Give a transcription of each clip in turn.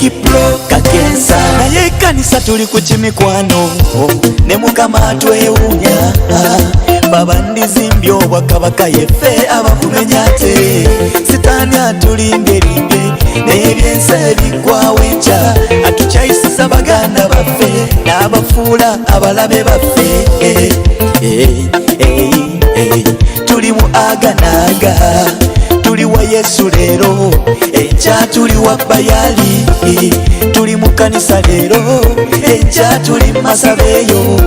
Kipro kakensa naye kanisa tuli ku kimikwano ne mukama twewunya babandizimbye obwakabaka yeffe abakumenyate sitaani atulimbye n'ebyensi ebigwawo enkya atukyayisisa baganda baffe n'abafuula abalabe baffe tuli mu aganaaga tuli wa Yesu leero enkya tuli wa Bayali tuli mu kanisa leero enkya tuli masabeeyo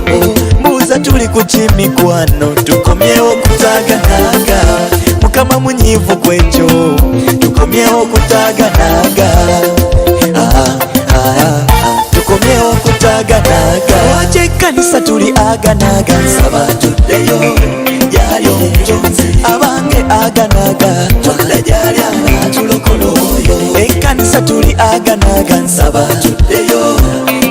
mbuuza tuli ku kimikwano tukomyewo okutaaganaaga mukama munyiivu kwekyo tukomyewo okutaaganaaga tukomyewo okutaaganaaga lwaki ekkanisa tuli aganaaga nsaba tuddeyo gyali omutonzi abange aganaaga tudde gyali anatulokola oyo ekkanisa tuli aganaaga nsaba tuddeyo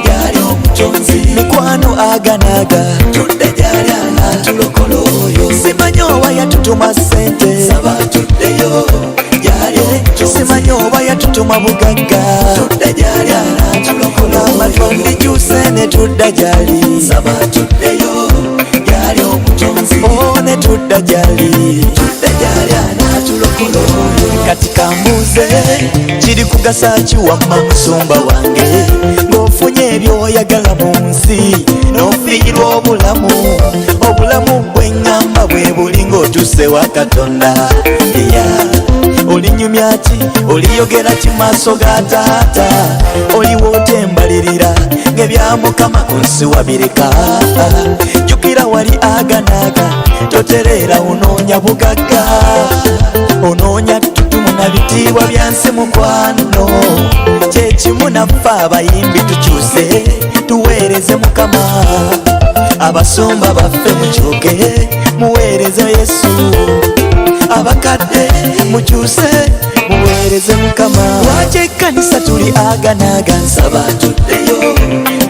gyali omutonzi mikwano aganaaga tudde gyali anatulokola oyo simanyi oba yatutuma ssente nsaba tuddeyo gyali omutonzi simanyi oba yatutuma bugagga tudde gyali anatulokola amatondi gyuse ne tudda gyali nsaba tuddeyo gyali omutonzi ne tudda gyali tudde gyali anatulokola oyo kati kambuuze kiri kugasa kiwamma musumba wange ng'ofunye ebyoyagala mu nsi n'ofiirwa obulamu bw'eŋŋamba bwe buli ng'otuse wa Katonda olinyumya ki oliyogera ki maaso ga taata oliwo otembalirira ng'ebya mukama ku nsi wabireka jjukira wali aganaaga totereera onoonya bugagga onoonya ttutumu na bitiibwa bya nsi mukwano kyekimu naffe abayimbi tukyuse tuweereze mukama abasumba baffe mukyuke muweereze Yesu abakadde mukyuse muweereze mukama lwaki ekkanisa tuli aganaaga nsaba tuddeyo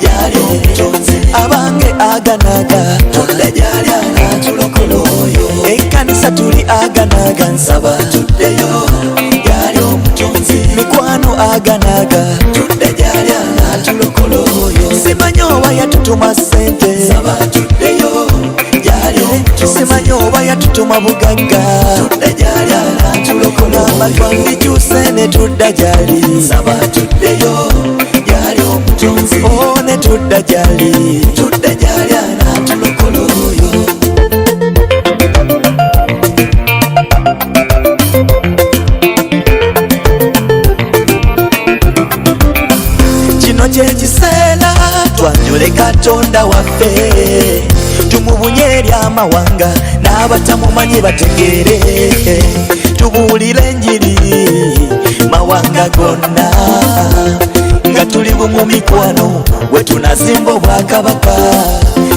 gyali omutonzi abange aganaaga tudde gyali anatulokola oyo ekkanisa tuli aganaaga nsaba tuddeyo gyali omutonzi mikwano aganaaga tudde gyali anatulokola oyo simanyi oba yatutuma ssente nsaba tuddeyo simanyi oba yatutuma bugagga tudde gyali anatulokola amatondi gyuse ne tudda gyali nsaba tuddeyo gyali omutonzi ne tudda gyali tudde gyali anatulokola oyo kino kyekiseera twanjule Katonda waffe tumubunye eri amawanga n'abatamumanyi bategeere tubuulire enjiri mawanga gonna nga tuli bumu mikwano we tunazimba obwakabaka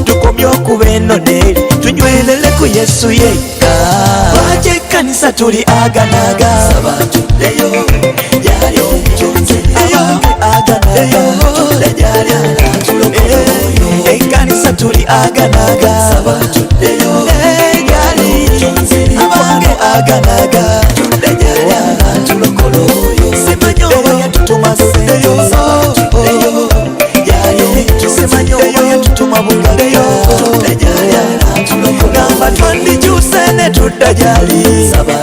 tukomye okuba ennoneri tunywerere ku Yesu yekka lwaki ekkanisa tuli aganaaga saba tuddeyo gyali omutonzi aganaaga tudde gyali anatulokola oyo ekkanisa tuli aganaaga saba tuddeyo gyali omutonzi abange aganaaga tudde gyali anatulokola oyo simanyi oba yatutuma ssente tuddeyo gyali omutonzi simanyi oba yatutuma bugagga tudde gyali anatulokola gamba twandikyuse ne tudda gyali saba